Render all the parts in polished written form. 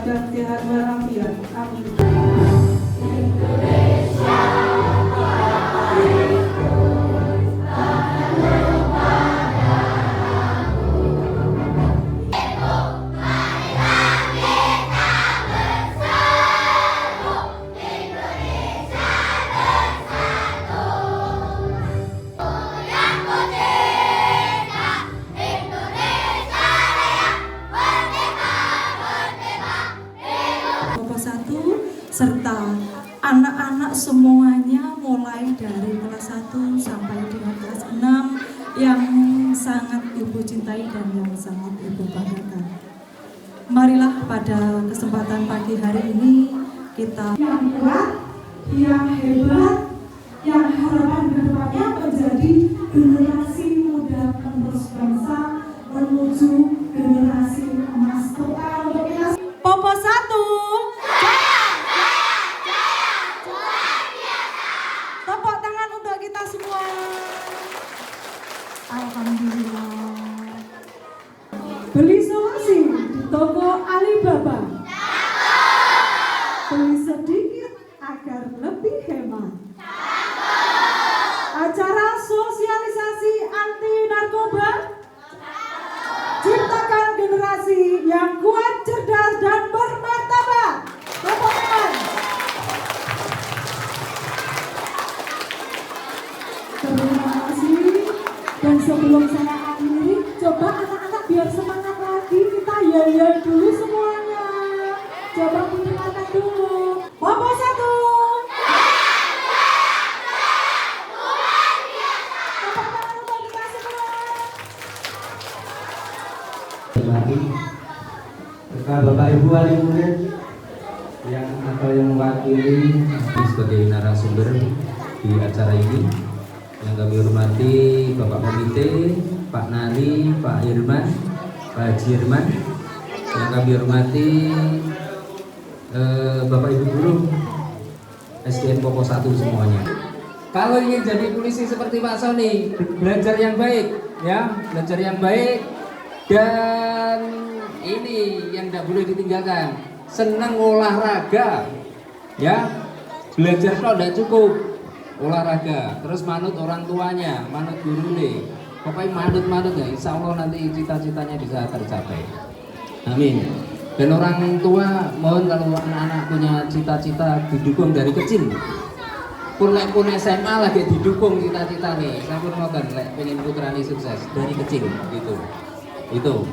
dan sehat walafiat. Amin. Serta anak-anak semuanya mulai dari kelas 1 sampai dengan kelas 6 yang sangat Ibu cintai dan yang sangat Ibu banggakan. Marilah pada kesempatan pagi hari ini kita yang kuat, yang hebat, yang harapan kedepannya menjadi generasi muda penerus bangsa menuju generasi emas. Popo 1. Tepuk tangan untuk kita semua. Alhamdulillah. Beli solusi di toko Alibaba. Beli sedikit agar lebih hemat. Acara sosialisasi anti narkoba. Ciptakan generasi yang kuat, cerdas, dan bermartabat. Tepuk tangan. Terima kasih. Dan sebelum saya akhiri, coba anak-anak biar semangat lagi, kita yel-yel dulu semuanya. Coba didengarkan dulu. Popo 1. Serta Bapak Ibu wali murid yang mewakili sebagai narasumber di acara ini, yang kami hormati Bapak Komite, Pak Nari, Pak Irman, Pak Haji Irman, yang kami hormati Bapak Ibu Guru SDN Popo 1 semuanya. Kalau ingin jadi polisi seperti Pak Sony, belajar yang baik, ya, belajar yang baik, dan ini yang tidak boleh ditinggalkan, senang olahraga, ya, belajar kok tidak cukup, olahraga, terus manut orang tuanya, manut gurunya, pokoknya manut ya, insya Allah nanti cita-citanya bisa tercapai. Amin. Dan orang tua mohon kalau anak-anak punya cita-cita didukung dari kecil. Pun SMA lagi didukung cita-cita nih, saya pun mau pengen putrani sukses dari kecil gitu. Itu.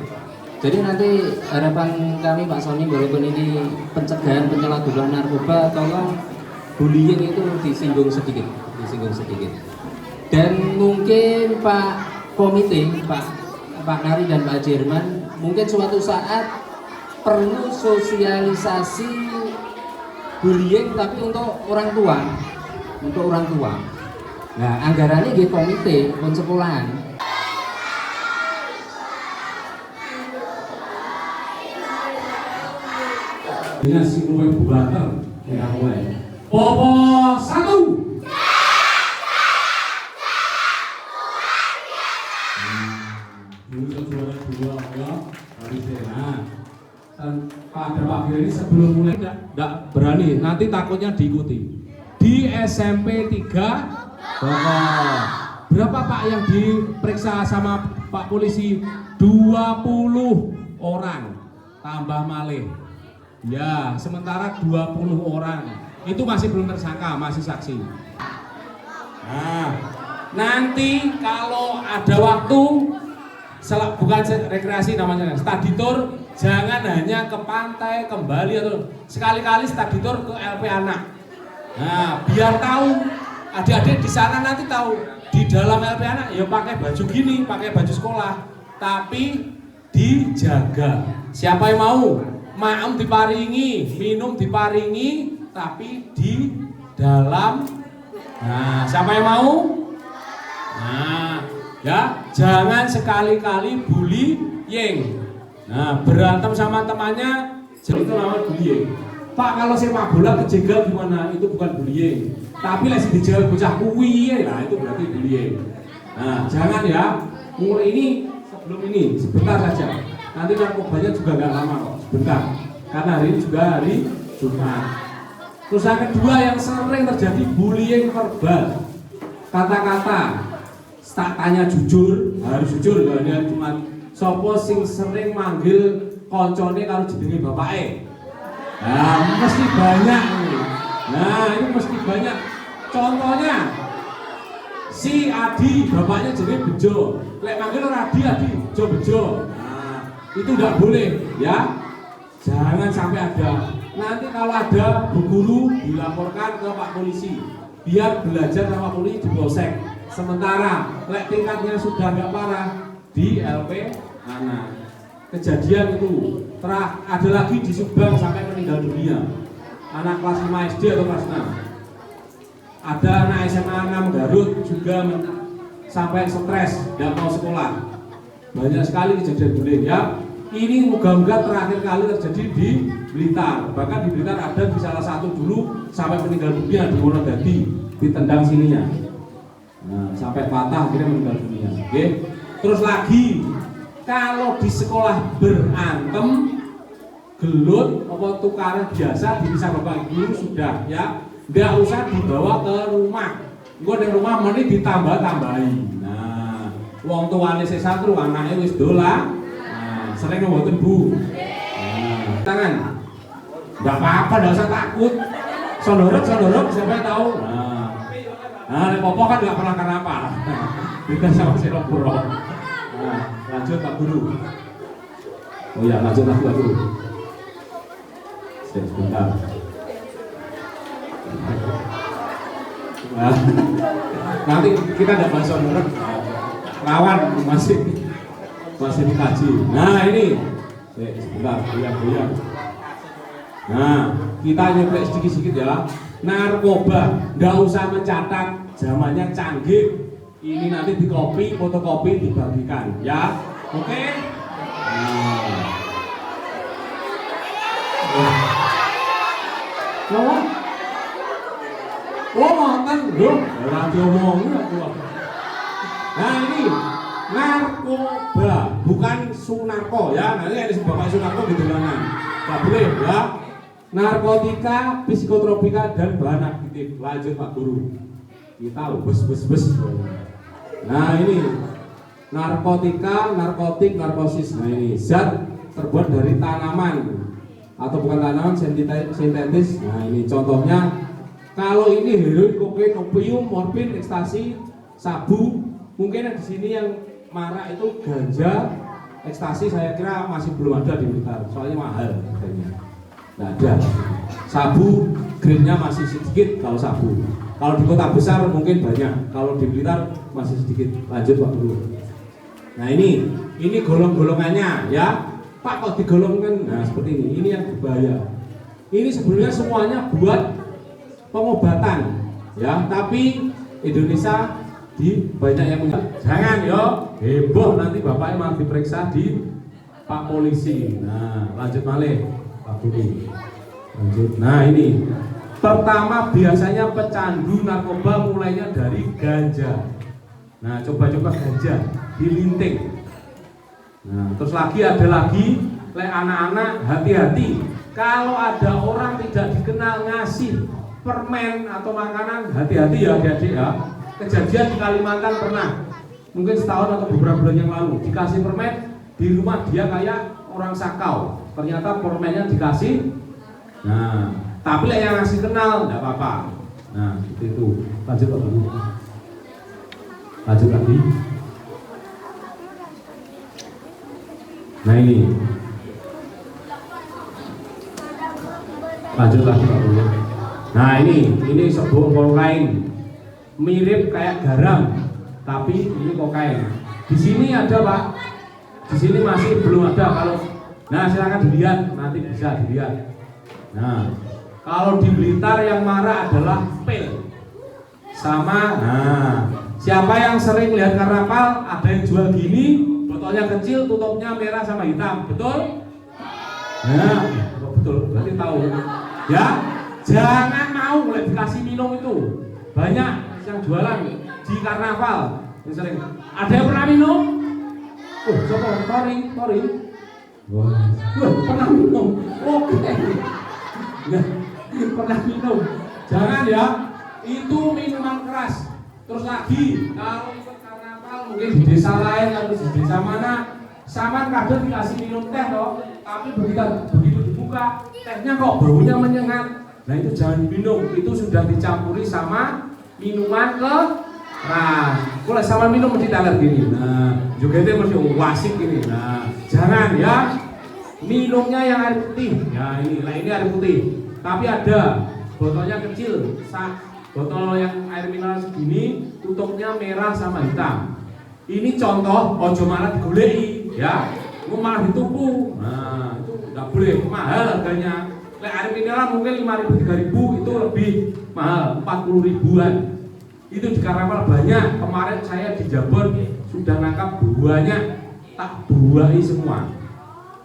Jadi nanti harapan kami Pak Sony, walaupun ini pencegahan penyalahgunaan narkoba, tolong bullying itu disinggung sedikit. Dan mungkin Pak Komite, Pak Nari dan Pak Jerman, mungkin suatu saat perlu sosialisasi bullying tapi untuk orang tua. Nah, anggarannya di komite pun sekolahan. Dengan si luwe bubater kita mulai. Popo 1. Dulu juara 2 ya, dari sana. Dan pada pagi ini sebelum mulai tidak berani, nanti takutnya diikuti. Di SMP 3 Bogor. Berapa Pak yang diperiksa sama Pak Polisi? 20 orang tambah malih. Ya, sementara 20 orang itu masih belum tersangka, masih saksi. Nah, nanti kalau ada waktu, bukan rekreasi namanya, study tour, jangan hanya ke pantai, kembali atau sekali-kali study tour ke LP anak. Nah, biar tahu adik-adik di sana nanti tahu di dalam LP anak ya pakai baju gini, pakai baju sekolah, tapi dijaga. Siapa yang mau? Maem diparingi, minum diparingi, tapi di dalam. Nah, siapa yang mau? Nah, ya jangan sekali-kali bullying. Nah, berantem sama temannya, jadi itu namanya bullying. Pak, kalau sepak bola kejegal gimana? Itu bukan bullying. Tapi lagi dijegal bocah kuwi, nah itu berarti bullying. Nah, jangan ya. Mulai ini, sebelum ini, sebentar saja. Nanti narkobanya juga nggak lama kok, sebentar. karena hari ini juga hari Jumat. Terus yang kedua yang sering terjadi bullying verbal, kata-kata. Tak tanya jujur, harus jujur ya, hari Jumat. Sopo sing sering manggil koncone kalau jenenge bapake. Nah, mesti banyak ini. Nah, ini mesti banyak. Contohnya si Adi, bapaknya jenenge Bejo. Lek manggil ora Adi, Bejo. Nah, itu enggak boleh ya. Jangan sampai ada. Nanti kalau ada bu guru dilaporkan ke Pak Polisi, biar belajar sama polisi di polsek. Sementara lek tingkatnya sudah nggak parah di LP anak. Kejadian itu ada lagi di Subang sampai meninggal dunia. Anak kelas 5 SD atau kelas 6. Ada anak SMA 6 Garut juga sampai stres, nggak mau sekolah. Banyak sekali kejadian bullying ya. Ini moga-moga terakhir kali terjadi di Blitar. Bahkan di Blitar ada di salah satu dulu sampai meninggal dunia di Wonodadi, ditendang sininya. Nah, sampai patah akhirnya meninggal dunia. Oke. Terus lagi kalau di sekolah berantem, gelut, apa tukaran biasa bisa bapak guru sudah ya, nggak usah dibawa ke rumah. Gue di rumah mending ditambah-tambahi. Nah, wong tuane sesatru anaknya wis dola. Sering ngomongin bu, tangan, nggak apa-apa, nggak usah takut. Sondorok, siapa yang tahu? Nah, Popo kan nggak pernah kenapa. Kita sama si Puro. Nah, lanjut Pak Guru. Oh ya, lanjut Pak Guru. Sebentar. Nah, nanti kita ada bahas sondorok. Lawan masih dikaji. Nah ini, sebentar, goyang. Nah, kita nyepek sedikit-sedikit ya. Narkoba, nggak usah mencatat, zamannya canggih. Ini nanti dikopi, fotokopi, dibagikan, ya. Oke? Nah. Oh, mantan, loh, nanti omongin aku. Nah ini. Narkoba, bukan Sunarko ya. Nanti ada bapak Sunarko di dolanan. Gak boleh ya. Narkotika, psikotropika dan bahan aktif. Lanjut Pak Guru. Kita bes. Nah ini narkotika, narkotik, narkosis. Nah ini zat terbuat dari tanaman atau bukan tanaman sintetis. Nah ini contohnya. Kalau ini heroin, kokain, opium, morfin, ekstasi, sabu. Mungkin di sini yang marak itu ganja, ekstasi saya kira masih belum ada di Blitar, soalnya mahal harganya. Nggak ada. Sabu grade-nya masih sedikit kalau sabu. Kalau di kota besar mungkin banyak, kalau di Blitar masih sedikit. Lanjut Pak Guru. Nah ini golong-golongannya ya. Pak kok digolongkan? Nah seperti ini. Ini yang berbahaya. Ini sebenarnya semuanya buat pengobatan ya, tapi Indonesia di banyak yang punya. Jangan yo heboh nanti bapaknya malah diperiksa di Pak Polisi. Nah lanjut malih Pak Budi. Lanjut. Nah ini pertama biasanya pecandu narkoba mulainya dari ganja. Nah coba-coba ganja dilinting. Nah terus ada lagi anak-anak hati-hati kalau ada orang tidak dikenal ngasih permen atau makanan, hati-hati ya adik-adik ya. Kejadian di Kalimantan pernah, mungkin setahun atau beberapa bulan yang lalu, dikasih permen di rumah dia kayak orang sakau. Ternyata permennya dikasih, nah tapi yang ngasih kenal, enggak apa-apa. Nah itu. Lanjut Pak Guru. Lanjut lagi. Nah ini. Lanjut lagi Pak Guru. Nah ini sebuah kokain. Mirip kayak garam, tapi ini kokain. Di sini ada Pak, di sini masih belum ada. Kalau, nah silakan dilihat, nanti bisa dilihat. Nah, kalau di Blitar yang marah adalah pil, sama. Nah, siapa yang sering lihat karnaval? Ada yang jual gini, botolnya kecil, tutupnya merah sama hitam, betul? Nah, betul, berarti tahu. Ya, jangan mau mulai dikasih minum itu. Banyak yang jualan di karnaval yang sering. Ada yang pernah minum? Oh, coba tori. Wah, pernah minum. Oke. Nah, pernah minum. Jangan ya. Itu minuman keras. Terus lagi, kalau ikut karnaval mungkin di desa lain atau di desa mana, sama kadang dikasih minum teh loh. Tapi begitu dibuka, tehnya kok baunya menyengat. Nah itu jangan minum. Itu sudah dicampuri sama minuman keras. Kalau sama minum mesti teler gini. Nah, juga itu mesti wasik gini. Nah, jangan ya. Minumnya yang air putih. Ya ini air putih. Tapi ada botolnya kecil. Botol yang air mineral segini, tutupnya merah sama hitam. Ini contoh, ojo malah digoleki, ya. Mau malah dituku. Nah, itu nggak boleh, mahal harganya. Air mineral mungkin 5.000, 3.000 itu lebih mahal, 40 ribuan. Itu di karnaval banyak. Kemarin saya di Jambon sudah nangkap banyak, tak buahi semua.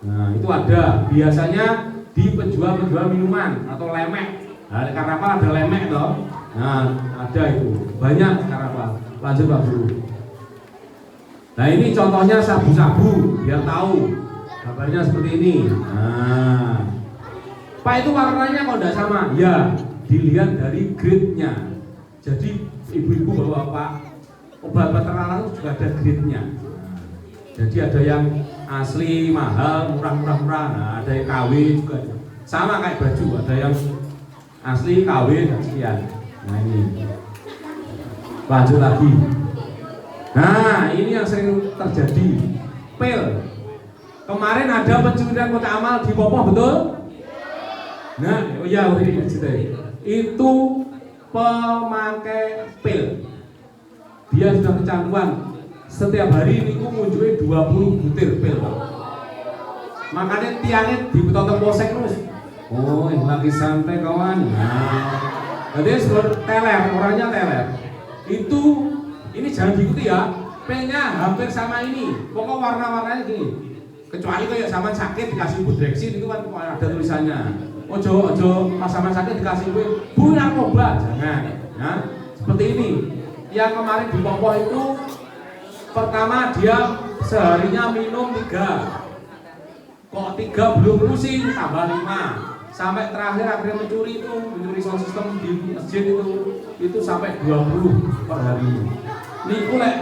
Nah itu ada. Biasanya di penjual minuman atau lemek. Nah karnaval ada lemek toh. Nah ada itu banyak karnaval. Lanjut Pak Guru. Nah ini contohnya sabu-sabu biar tahu. Gambarnya seperti ini. Nah Pak itu warnanya kok tidak sama? Ya, dilihat dari grade-nya. Jadi ibu-ibu bapak-bapak obat-obat terlarang itu juga ada grade-nya. Jadi ada yang asli, mahal, murah. Nah, ada yang KW juga. Sama kayak baju, ada yang asli, KW dan sekian. Nah ini. Lanjut lagi. Nah, ini yang sering terjadi. Pil. Kemarin ada pencurian kotak amal di Popoh, betul? Nah, oh iya, itu pemakai pil. Dia sudah kecanduan. Setiap hari ini munculnya 20 butir pil. Makanya tiangnya dibetonton polsek terus. Oh, lagi santai kawan. Nah, jadi sebelum teler, orangnya teler. Ini jangan diikuti ya. Pilnya hampir sama ini. Pokok warna-warnanya gini. Kecuali kayak zaman sakit dikasih Budrexin itu kan ada tulisannya. Ojo pas sama sakit dikasih bu narkoba, jangan. Ya, seperti ini. Yang kemarin di Popoh itu pertama dia seharinya minum 3. Kok 3 belum pusing tambah 5. Sampai terakhir akhirnya mencuri sound system di masjid itu sampai 20 per hari. Niku lek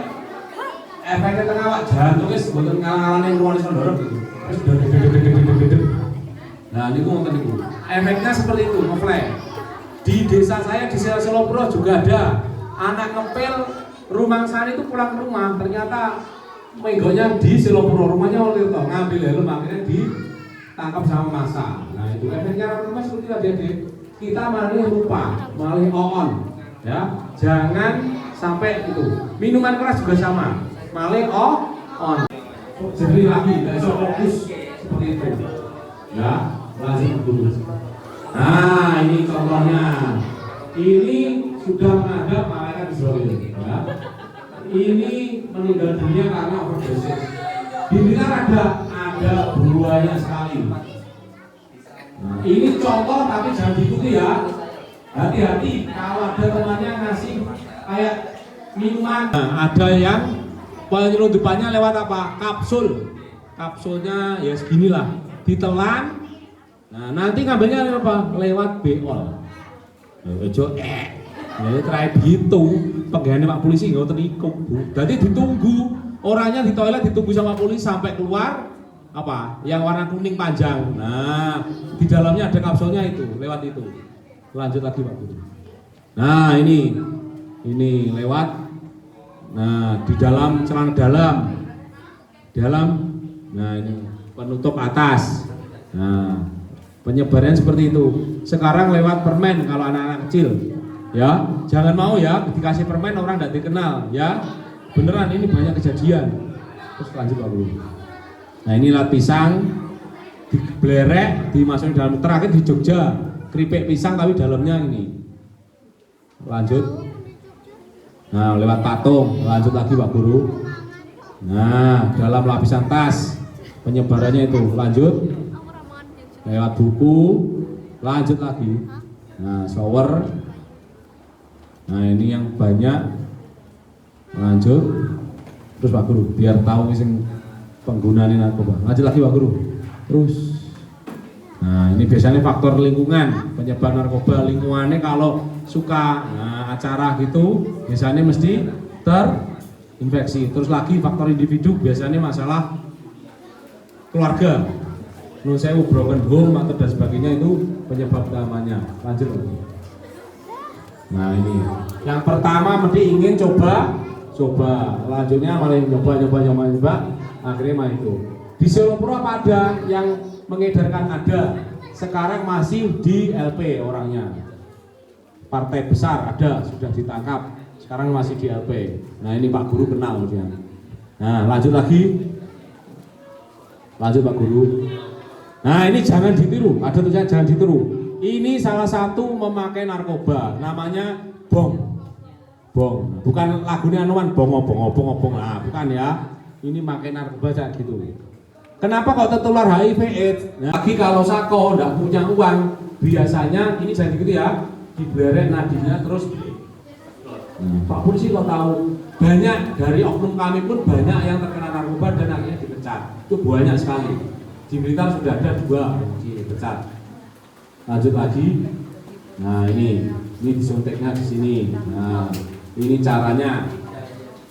efeknya tengah awak jantungnya sebetulnya ngalang-ngalang ruang sondorok gitu. Terus gede. Nah, niku ngoten niku. Efeknya seperti itu, ngeflash. Di desa saya di Selopro juga ada anak ngepil rumah saya itu pulang ke rumah ternyata menggonya di Selopro, rumahnya oleh itu ngambil helm akhirnya ditangkap sama massa. Nah, itu efeknya rumah seperti itu adik-adik. Kita malah lupa, malah on, ya. Jangan sampai itu. Minuman keras juga sama, malah on. Jadi lagi, nggak bisa fokus seperti itu. Ya, lanjut dulu. Nah, ini contohnya. Ini sudah menghadap malaikat Israel. Ya. Ini meninggal dunia karena overdosis. Di Blitar ada buahnya sekali. Nah, ini contoh tapi jangan diikuti ya. Hati-hati kalau ada temannya ngasih kayak minuman. Nah, ada yang penyelundupannya lewat apa? Kapsul. Kapsulnya ya seginilah. Ditelan. Nah, nanti ngambilnya apa? Lewat beol. Ojo ya terakhir gitu. Pegawainya Pak Polisi nggak terikut. Jadi ditunggu orangnya di toilet ditunggu sama polisi sampai keluar apa? Yang warna kuning panjang. Nah, di dalamnya ada kapsulnya itu, lewat itu. Lanjut lagi Pak Guru. Nah, ini lewat. Nah, di dalam celana dalam. Nah, ini penutup atas. Nah, penyebarannya seperti itu. Sekarang lewat permen kalau anak-anak kecil. Ya, jangan mau ya dikasih permen orang tidak dikenal ya. Beneran ini banyak kejadian. Terus lanjut Pak Guru. Nah, ini lat pisang diblerek, dimasukin dalam terakhir di Jogja, keripik pisang tapi dalamnya ini. Lanjut. Nah, lewat patung, lanjut lagi Pak Guru. Nah, dalam lapisan tas penyebarannya itu, lanjut. Lewat buku, lanjut lagi. Nah, shower. Nah, ini yang banyak. Lanjut. Terus Pak Guru, biar tahu sing penggunaan narkoba. Lanjut lagi Pak Guru. Terus, nah ini biasanya faktor lingkungan, penyebab narkoba. Lingkungannya kalau suka acara gitu, biasanya mesti terinfeksi. Terus lagi faktor individu, biasanya masalah keluarga. Menurut saya broken home atau dan sebagainya itu penyebab utamanya. Lanjut. Nah ini, yang pertama mesti ingin coba, lanjutnya malah nyoba, akhirnya mah itu. Di Solo Pro apa ada yang mengedarkan? Ada. Sekarang masih di LP orangnya. Partai besar ada, sudah ditangkap. Sekarang masih di LP. Nah ini Pak Guru kenal dia. Nah lanjut lagi. Lanjut Pak Guru. Nah ini jangan ditiru. Ada tulisan jangan ditiru. Ini salah satu memakai narkoba. Namanya bong. Bukan lagunya anuan bong. Nah bukan ya. Ini pakai narkoba kayak gitu. Kenapa kok tertular HIV AIDS? Nah, lagi kalau Sako tidak punya uang, biasanya ini jangan gitu ya, diberet nadinya terus. Pak Polisi kok tahu? Banyak dari oknum kami pun banyak yang terkena narkoba dan akhirnya dipecat. Itu banyak sekali. Di Blitar sudah ada 2 dipecat. Lanjut lagi. Nah ini disuntiknya di sini. Nah ini caranya.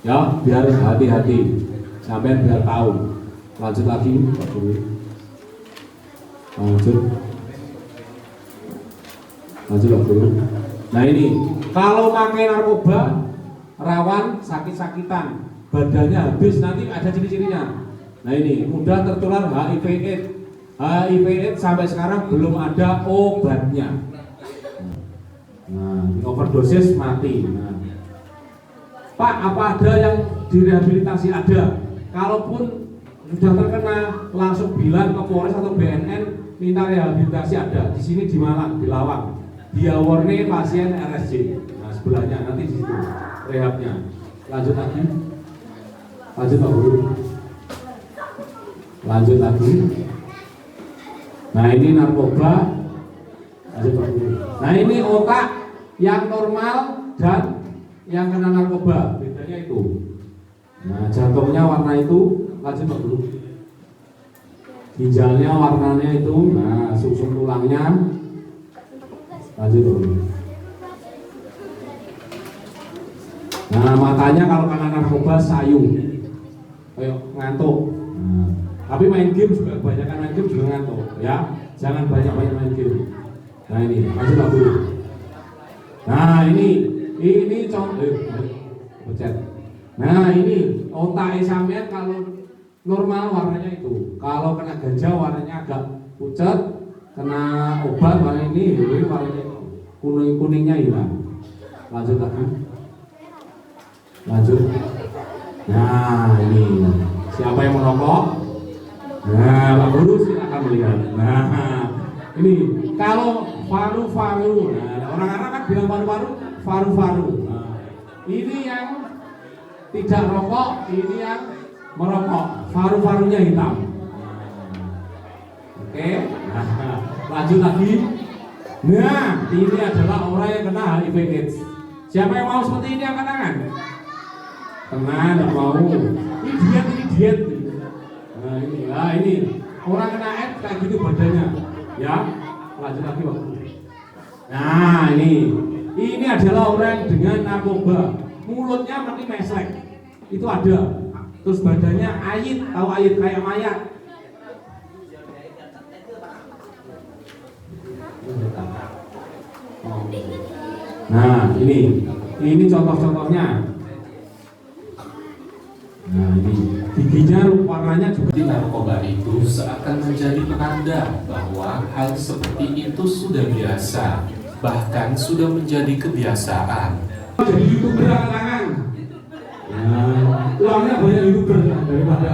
Ya biar hati-hati. Sampai biar tahu. Lanjut lagi, Pak Guru. Lanjut Pak Guru. Nah ini, kalau pakai narkoba rawan sakit-sakitan, badannya habis, nanti ada ciri-cirinya. Nah ini, mudah tertular HIV/AIDS. HIV/AIDS sampai sekarang belum ada obatnya. Nah, overdosis mati. Nah. Pak, apa ada yang direhabilitasi? Ada. Kalaupun sudah terkena langsung bilang ke Polres atau BNN minta rehabilitasi ada di sini di Malang, di Lawang, di Awarne pasien RSJ. Nah sebelahnya nanti di situ rehabnya. Lanjut lagi, lanjut Pak Guru. Lanjut lagi. Nah ini narkoba. Lanjut Pak Guru. Nah ini otak yang normal dan yang kena narkoba, bedanya itu. Nah jantungnya warna itu. Lanjut Pak Guru. Ginjalnya warnanya itu, nah sumsum tulangnya. Lanjut Pak Guru. Nah matanya kalau kena narkoba sayu, kayak ngantuk. Nah, tapi main game juga kebanyakan main game juga ngantuk, ya. Jangan banyak main game. Nah ini, lanjut Pak Guru. Nah ini contoh, pencet. Nah ini otak sampean kalau normal warnanya itu, kalau kena ganja warnanya agak pucat, kena obat warna ini warnanya kuningnya hilang. Lanjut lagi, lanjut. Nah ini siapa yang merokok? Nah Pak Guru silakan melihat. Nah ini kalau paru-paru, nah orang-orang kan bilang paru-paru. Nah, ini yang tidak rokok, ini yang merokok, paru-parunya hitam. Oke, nah, lanjut lagi. Nah, ini adalah orang yang kena HIV/AIDS. Siapa yang mau seperti ini angkat tangan? Tenang, tidak mau. Ini diet. Nah ini orang kena AIDS kayak gitu badannya. Ya, lanjut lagi Pak. Nah ini adalah orang dengan narkoba. Mulutnya mesti mesek. Itu ada. Terus badannya ayit, tahu ayit kayak mayat. Nah ini contoh-contohnya. Nah ini giginya warnanya juga. Narkoba itu seakan menjadi penanda bahwa hal seperti itu sudah biasa, bahkan sudah menjadi kebiasaan. Jadi YouTuber tangan. Nah, uangnya banyak YouTuber daripada.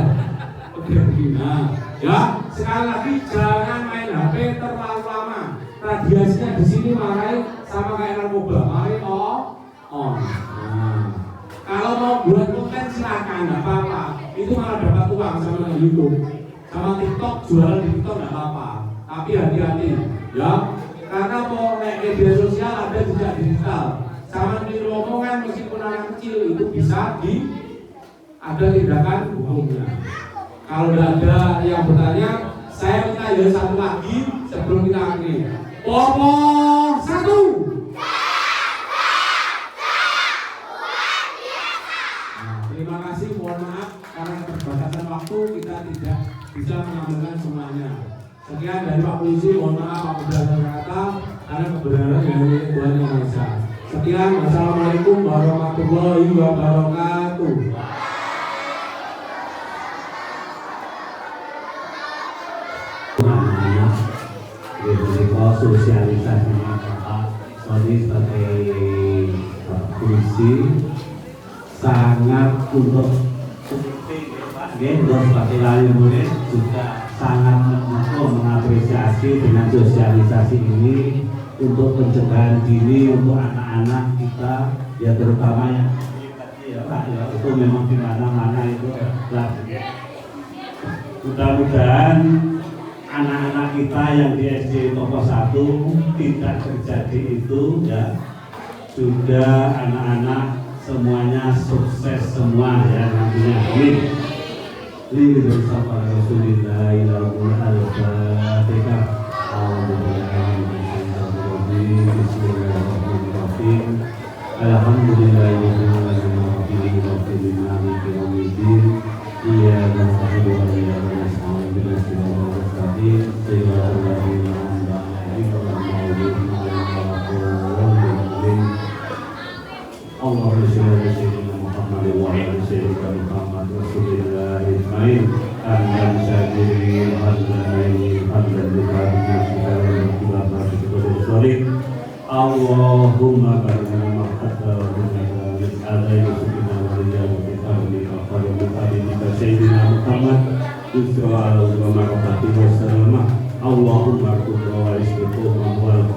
Nah, ya sekali lagi jangan main HP terlalu lama. Radiasinya di sini marai sama kayak narkoba. Mari on. Nah, kalau mau buat konten silakan, nggak apa-apa. Itu malah dapat uang sama YouTube, sama TikTok, jualan di TikTok nggak apa-apa. Tapi hati-hati, ya. Karena mau naik media sosial ada jejak digital. Sama di omongan meskipun anak kecil itu bisa ada tindakan hukumnya. Kalau tidak ada yang bertanya, Saya minta ya satu lagi sebelum kita akhiri. Popo 1. Terima kasih, mohon maaf karena keterbatasan waktu kita tidak bisa menyampaikan semuanya. Sekian dari Pak Polisi, mohon maaf apabila ada kata karena kebenaran yang milik Tuhan Yang Maha Esa. Sekian, wassalamualaikum warahmatullahi wabarakatuh. Sosialisasinya Pak Sony sebagai polisi sangat untuk sebagai wali murid juga sangat mengapresiasi dengan sosialisasi ini untuk pencegahan dini untuk anak-anak kita ya terutama yang ya Pak ya itu memang di mana-mana itu mudah-mudahan anak-anak kita yang di SD Toko 1 tidak terjadi itu ya sudah anak-anak semuanya sukses semua ya nantinya amin. Lillahi wa rasulillahi al-fatihah. Bismillahirrahmanirrahim. Alhamdulillahirabbil alamin. Iyyaka na'budu wa iyyaka nasta'in. Ihdinas siratal mustaqim. Siratal ladzina an'amta 'alaihim ghairil maghdubi 'alaihim. Allahumma shalli ala sayyidina Muhammad wa ala sayyidina Muhammad Rasulillah ajmain. Hamdan syakirin hamdan Allahumma barik lana hatta wa lana alaihi subhana wa ta'ala wa bihamdika wa sayyidina Muhammad Yusra wa maghfirati wa salamah. Allahumma qul wa isbiqu wa al